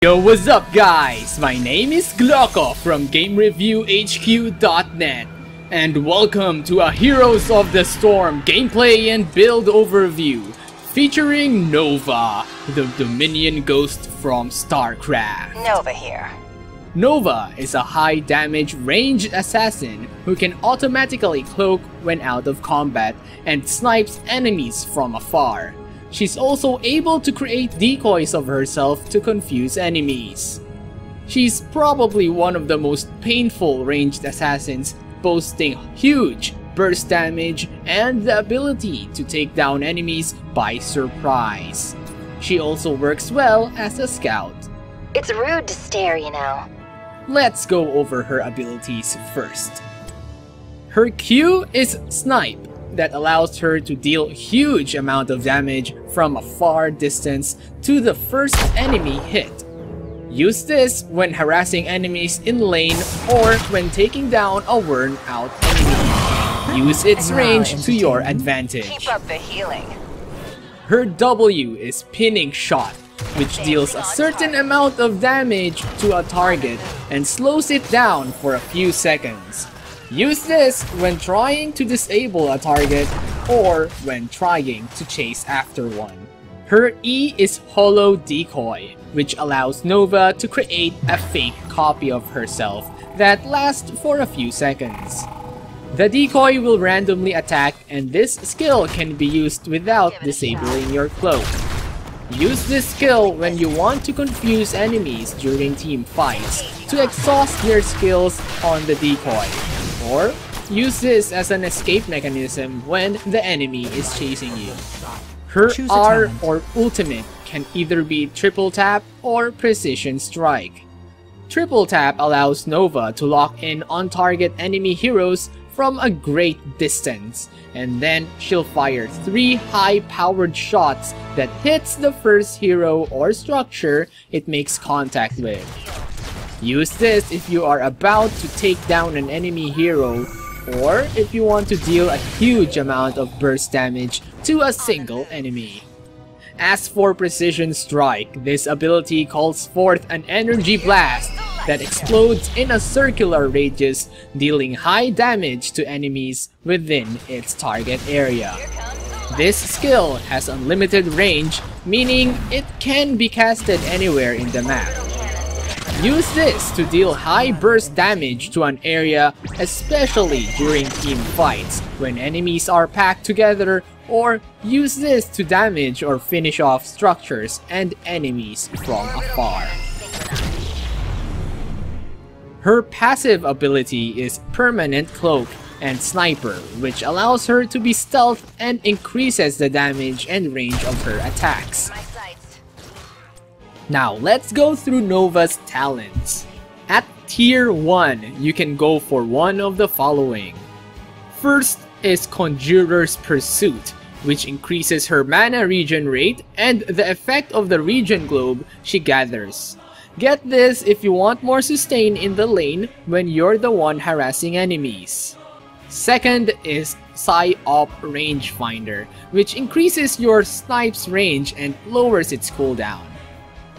Yo, what's up guys? My name is Glocko from GameReviewHQ.net and welcome to a Heroes of the Storm gameplay and build overview featuring Nova, the Dominion ghost from StarCraft. Nova here. Nova is a high damage ranged assassin who can automatically cloak when out of combat and snipes enemies from afar. She's also able to create decoys of herself to confuse enemies. She's probably one of the most painful ranged assassins, boasting huge burst damage and the ability to take down enemies by surprise. She also works well as a scout. It's rude to stare, you know. Let's go over her abilities first. Her Q is Snipe, that allows her to deal huge amount of damage from a far distance to the first enemy hit. Use this when harassing enemies in lane or when taking down a worn out enemy. Use its range to your advantage. Keep up the healing. Her W is Pinning Shot, which deals a certain amount of damage to a target and slows it down for a few seconds. Use this when trying to disable a target or when trying to chase after one. Her E is Holo Decoy, which allows Nova to create a fake copy of herself that lasts for a few seconds. The decoy will randomly attack, and this skill can be used without disabling your cloak. Use this skill when you want to confuse enemies during team fights to exhaust their skills on the decoy. Or use this as an escape mechanism when the enemy is chasing you. Her R or ultimate can either be triple tap or precision strike. Triple tap allows Nova to lock in on target enemy heroes from a great distance, and then she'll fire 3 high-powered shots that hits the first hero or structure it makes contact with. Use this if you are about to take down an enemy hero, or if you want to deal a huge amount of burst damage to a single enemy. As for Precision Strike, this ability calls forth an energy blast that explodes in a circular radius, dealing high damage to enemies within its target area. This skill has unlimited range, meaning it can be casted anywhere in the map. Use this to deal high burst damage to an area, especially during team fights when enemies are packed together, or use this to damage or finish off structures and enemies from afar. Her passive ability is Permanent Cloak and Sniper, which allows her to be stealth and increases the damage and range of her attacks. Now let's go through Nova's talents. At Tier 1, you can go for one of the following. First is Conjurer's Pursuit, which increases her mana regen rate and the effect of the regen globe she gathers. Get this if you want more sustain in the lane when you're the one harassing enemies. Second is Psy-Op Rangefinder, which increases your snipe's range and lowers its cooldown.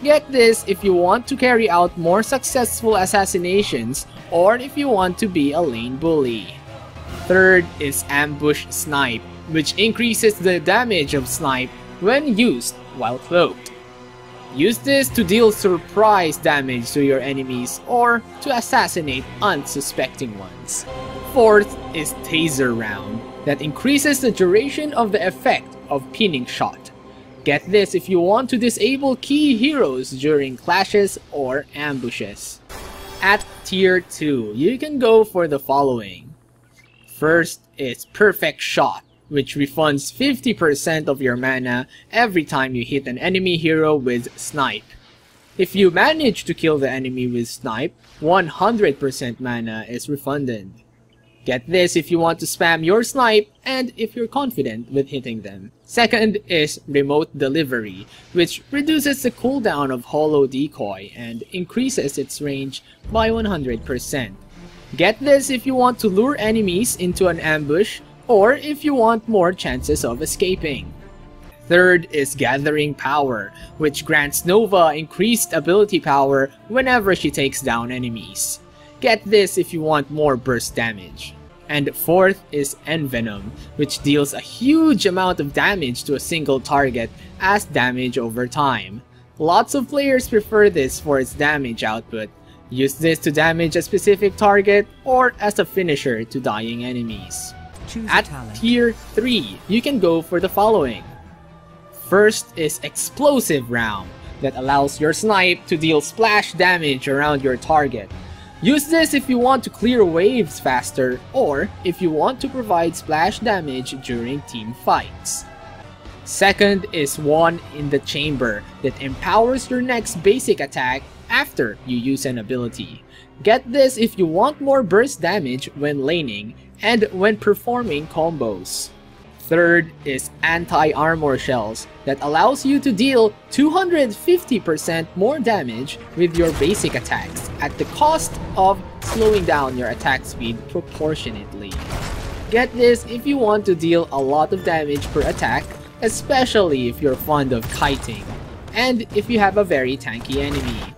Get this if you want to carry out more successful assassinations or if you want to be a lane bully. Third is Ambush Snipe, which increases the damage of Snipe when used while cloaked. Use this to deal surprise damage to your enemies or to assassinate unsuspecting ones. Fourth is Taser Round, that increases the duration of the effect of Pinning Shot. Get this if you want to disable key heroes during clashes or ambushes. At Tier 2, you can go for the following. First is Perfect Shot, which refunds 50% of your mana every time you hit an enemy hero with Snipe. If you manage to kill the enemy with Snipe, 100% mana is refunded. Get this if you want to spam your Snipe and if you're confident with hitting them. Second is Remote Delivery, which reduces the cooldown of Holo Decoy and increases its range by 100%. Get this if you want to lure enemies into an ambush or if you want more chances of escaping. Third is Gathering Power, which grants Nova increased ability power whenever she takes down enemies. Get this if you want more burst damage. And fourth is Envenom, which deals a huge amount of damage to a single target as damage over time. Lots of players prefer this for its damage output. Use this to damage a specific target or as a finisher to dying enemies. At tier 3, you can go for the following. First is Explosive Round, that allows your snipe to deal splash damage around your target. Use this if you want to clear waves faster or if you want to provide splash damage during team fights. Second is One in the Chamber, that empowers your next basic attack after you use an ability. Get this if you want more burst damage when laning and when performing combos. Third is Anti-Armor Shells, that allows you to deal 250% more damage with your basic attacks at the cost of slowing down your attack speed proportionately. Get this if you want to deal a lot of damage per attack, especially if you're fond of kiting, and if you have a very tanky enemy.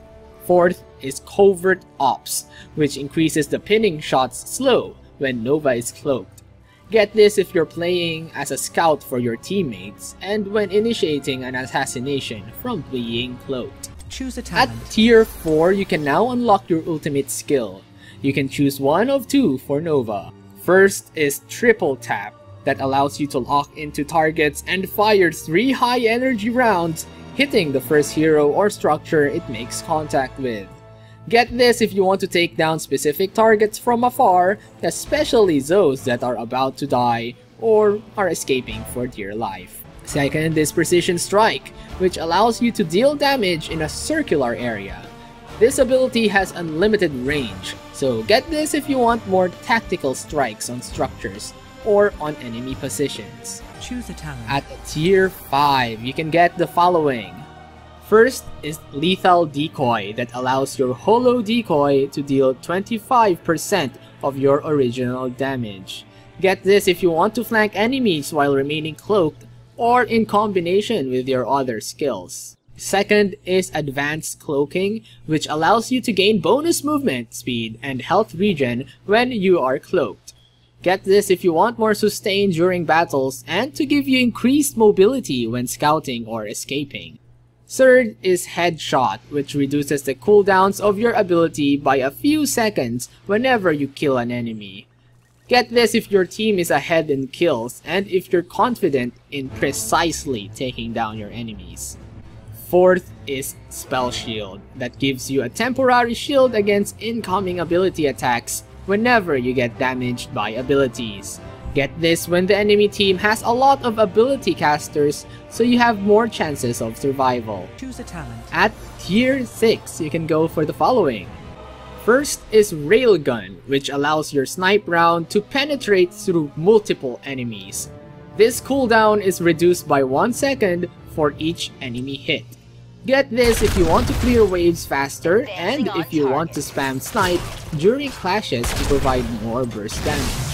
Fourth is Covert Ops, which increases the pinning shot's slow when Nova is cloaked. Get this if you're playing as a scout for your teammates and when initiating an assassination from being cloaked. Choose a talent. At tier 4, you can now unlock your ultimate skill. You can choose one of two for Nova. First is Triple Tap, that allows you to lock into targets and fire 3 high energy rounds, hitting the first hero or structure it makes contact with. Get this if you want to take down specific targets from afar, especially those that are about to die or are escaping for dear life. Second is Precision Strike, which allows you to deal damage in a circular area. This ability has unlimited range, so get this if you want more tactical strikes on structures or on enemy positions. Choose a talent. At tier 5, you can get the following. First is Lethal Decoy, that allows your Holo Decoy to deal 25% of your original damage. Get this if you want to flank enemies while remaining cloaked or in combination with your other skills. Second is Advanced Cloaking, which allows you to gain bonus movement speed and health regen when you are cloaked. Get this if you want more sustain during battles and to give you increased mobility when scouting or escaping. Third is Headshot, which reduces the cooldowns of your ability by a few seconds whenever you kill an enemy. Get this if your team is ahead in kills and if you're confident in precisely taking down your enemies. Fourth is Spell Shield, that gives you a temporary shield against incoming ability attacks whenever you get damaged by abilities. Get this when the enemy team has a lot of ability casters, so you have more chances of survival. Choose a talent. At tier 6, you can go for the following. First is Railgun, which allows your snipe round to penetrate through multiple enemies. This cooldown is reduced by 1 second for each enemy hit. Get this if you want to clear waves faster and if you want to spam snipe during clashes to provide more burst damage.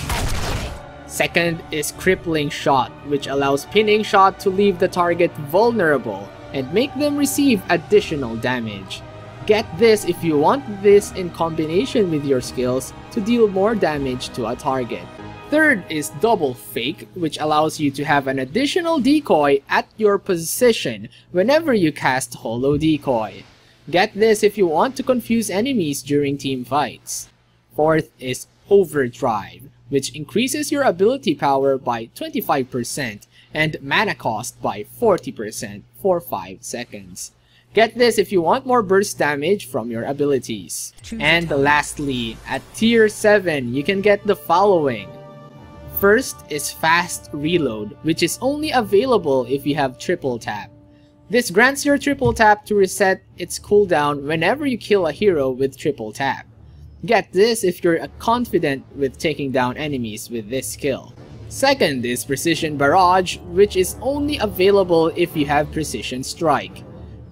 Second is Crippling Shot, which allows Pinning Shot to leave the target vulnerable and make them receive additional damage. Get this if you want this in combination with your skills to deal more damage to a target. Third is Double Fake, which allows you to have an additional decoy at your position whenever you cast Holo Decoy. Get this if you want to confuse enemies during team fights. Fourth is Overdrive, which increases your ability power by 25% and mana cost by 40% for 5 seconds. Get this if you want more burst damage from your abilities. And lastly, at tier 7, you can get the following. First is Fast Reload, which is only available if you have Triple Tap. This grants your Triple Tap to reset its cooldown whenever you kill a hero with Triple Tap. Get this if you're confident with taking down enemies with this skill. Second is Precision Barrage, which is only available if you have Precision Strike.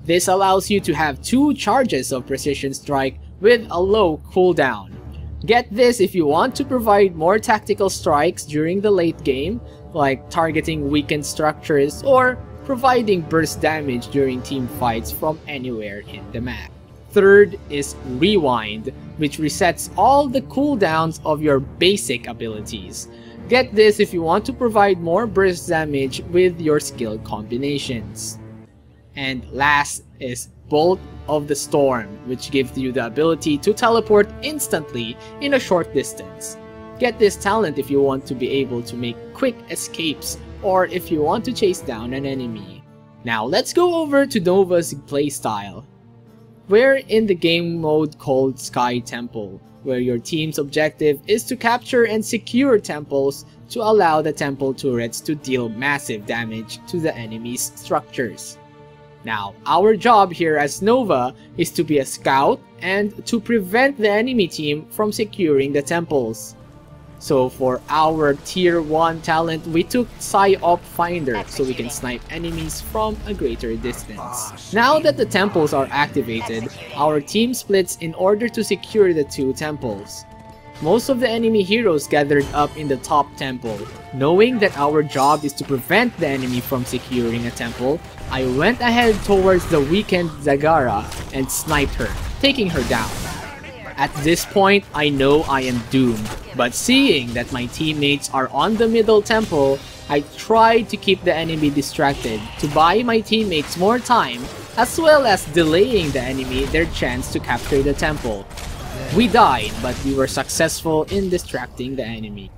This allows you to have 2 charges of Precision Strike with a low cooldown. Get this if you want to provide more tactical strikes during the late game, like targeting weakened structures or providing burst damage during team fights from anywhere in the map. Third is Rewind, which resets all the cooldowns of your basic abilities. Get this if you want to provide more burst damage with your skill combinations. And last is Bolt of the Storm, which gives you the ability to teleport instantly in a short distance. Get this talent if you want to be able to make quick escapes or if you want to chase down an enemy. Now let's go over to Nova's playstyle. We're in the game mode called Sky Temple, where your team's objective is to capture and secure temples to allow the temple turrets to deal massive damage to the enemy's structures. Now, our job here as Nova is to be a scout and to prevent the enemy team from securing the temples. So for our tier 1 talent, we took Psy-Op Finder so we can snipe enemies from a greater distance. Now that the temples are activated, our team splits in order to secure the 2 temples. Most of the enemy heroes gathered up in the top temple. Knowing that our job is to prevent the enemy from securing a temple, I went ahead towards the weakened Zagara and sniped her, taking her down. At this point, I know I am doomed, but seeing that my teammates are on the middle temple, I tried to keep the enemy distracted to buy my teammates more time, as well as delaying the enemy their chance to capture the temple. We died, but we were successful in distracting the enemy.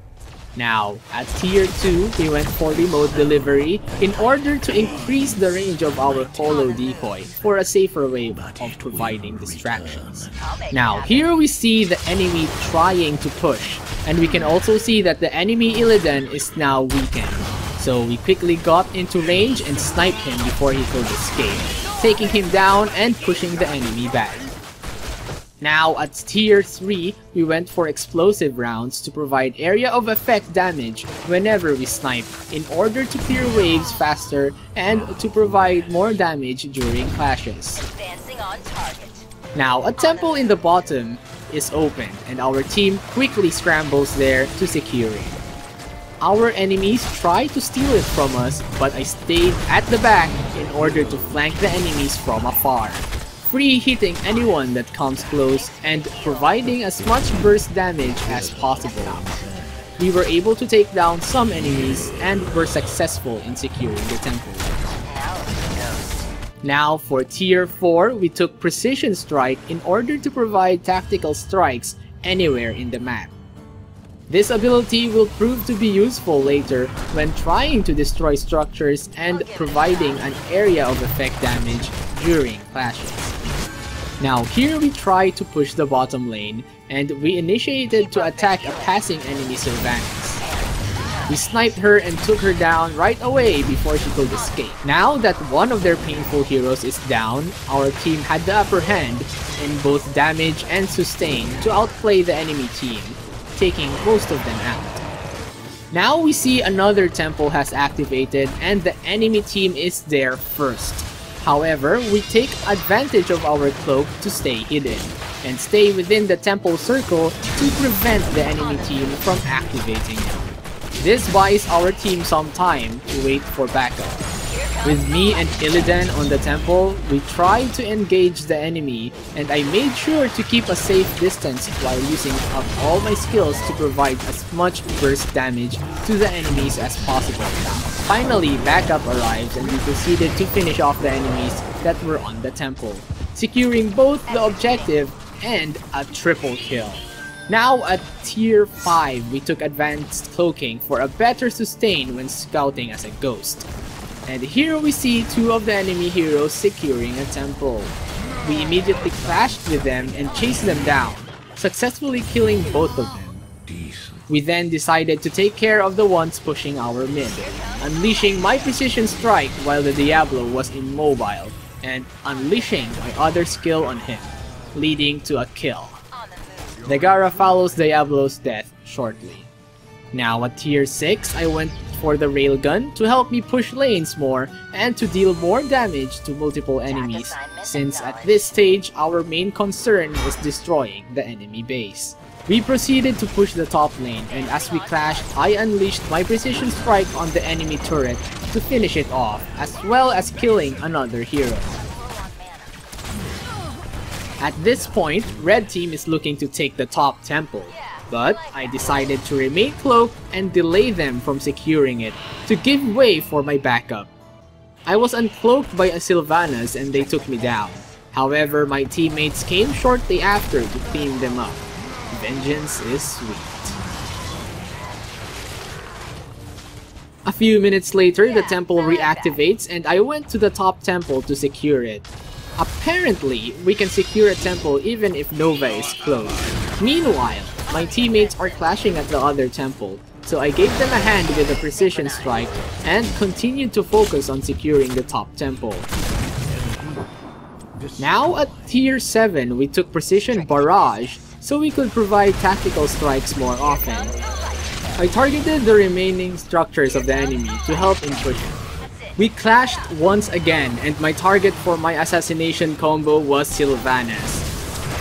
Now, at tier 2, we went for remote delivery in order to increase the range of our holo decoy for a safer way of providing distractions. Now, here we see the enemy trying to push, and we can also see that the enemy Illidan is now weakened. So we quickly got into range and sniped him before he could escape, taking him down and pushing the enemy back. Now at tier 3, we went for explosive rounds to provide area of effect damage whenever we snipe in order to clear waves faster and to provide more damage during clashes. Now a temple in the bottom is open and our team quickly scrambles there to secure it. Our enemies try to steal it from us, but I stayed at the back in order to flank the enemies from afar, free hitting anyone that comes close and providing as much burst damage as possible. We were able to take down some enemies and were successful in securing the temple. Now for tier 4, we took Precision Strike in order to provide tactical strikes anywhere in the map. This ability will prove to be useful later when trying to destroy structures and providing an area of effect damage during clashes. Now here we try to push the bottom lane and we initiated to attack a passing enemy Sylvanas. We sniped her and took her down right away before she could escape. Now that one of their painful heroes is down, our team had the upper hand in both damage and sustain to outplay the enemy team, taking most of them out. Now we see another temple has activated and the enemy team is there first. However, we take advantage of our cloak to stay hidden and stay within the temple circle to prevent the enemy team from activating it. This buys our team some time to wait for backup. With me and Illidan on the temple, we tried to engage the enemy and I made sure to keep a safe distance while using up all my skills to provide as much burst damage to the enemies as possible. Finally, backup arrives and we proceeded to finish off the enemies that were on the temple, securing both the objective and a triple kill. Now at tier 5, we took advanced cloaking for a better sustain when scouting as a ghost. And here we see 2 of the enemy heroes securing a temple. We immediately clashed with them and chased them down, successfully killing both of them. We then decided to take care of the ones pushing our mid, unleashing my Precision Strike while the Diablo was immobile, and unleashing my other skill on him, leading to a kill. Dagara follows Diablo's death shortly. Now at tier 6, I went for the railgun to help me push lanes more and to deal more damage to multiple enemies, since at this stage our main concern was destroying the enemy base. We proceeded to push the top lane and as we clashed, I unleashed my Precision Strike on the enemy turret to finish it off, as well as killing another hero. At this point, red team is looking to take the top temple, but I decided to remain cloaked and delay them from securing it to give way for my backup. I was uncloaked by a Sylvanas and they took me down. However, my teammates came shortly after to clean them up. Vengeance is sweet. A few minutes later, the temple reactivates and I went to the top temple to secure it. Apparently, we can secure a temple even if Nova is closed. Meanwhile, my teammates are clashing at the other temple, so I gave them a hand with a precision strike and continued to focus on securing the top temple. Now at tier 7, we took precision barrage so we could provide tactical strikes more often. I targeted the remaining structures of the enemy to help in pushing. We clashed once again and my target for my assassination combo was Sylvanas.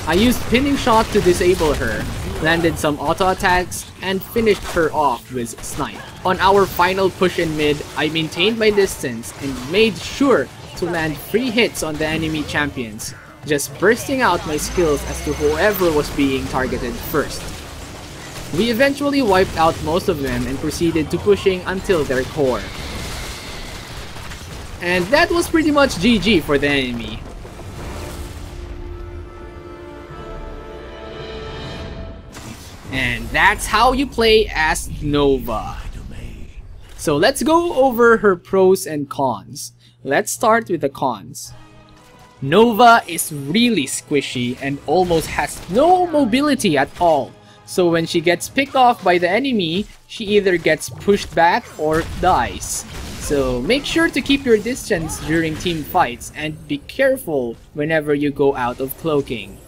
I used pinning shot to disable her, landed some auto attacks, and finished her off with snipe. On our final push in mid, I maintained my distance and made sure to land free hits on the enemy champions, just bursting out my skills as to whoever was being targeted first. We eventually wiped out most of them and proceeded to pushing until their core. And that was pretty much GG for the enemy. And that's how you play as Nova. So let's go over her pros and cons. Let's start with the cons. Nova is really squishy and almost has no mobility at all. So when she gets picked off by the enemy, she either gets pushed back or dies. So make sure to keep your distance during team fights and be careful whenever you go out of cloaking.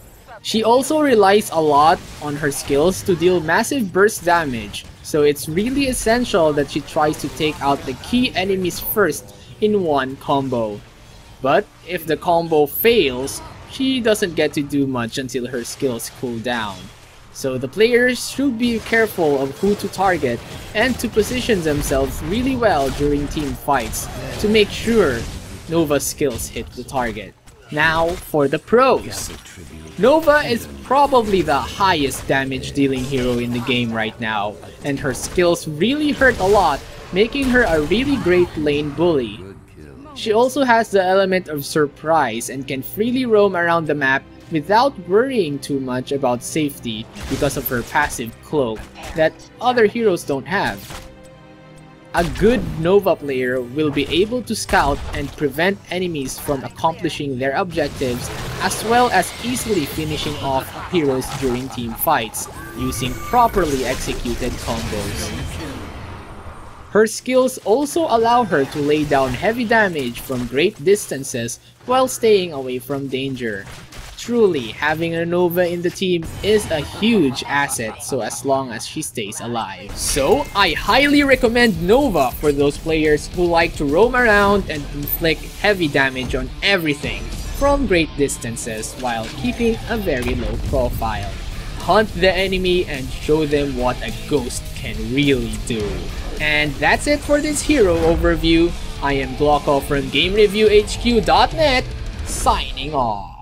She also relies a lot on her skills to deal massive burst damage, so it's really essential that she tries to take out the key enemies first in one combo. But if the combo fails, she doesn't get to do much until her skills cool down. So the players should be careful of who to target and to position themselves really well during team fights to make sure Nova's skills hit the target. Now for the pros. Nova is probably the highest damage dealing hero in the game right now, and her skills really hurt a lot, making her a really great lane bully. She also has the element of surprise and can freely roam around the map without worrying too much about safety because of her passive cloak that other heroes don't have. A good Nova player will be able to scout and prevent enemies from accomplishing their objectives, as well as easily finishing off heroes during team fights using properly executed combos. Her skills also allow her to lay down heavy damage from great distances while staying away from danger. Truly, having a Nova in the team is a huge asset, so as long as she stays alive. So, I highly recommend Nova for those players who like to roam around and inflict heavy damage on everything from great distances while keeping a very low profile. Hunt the enemy and show them what a ghost can really do. And that's it for this hero overview. I am Glocko from GameReviewHQ.net, signing off.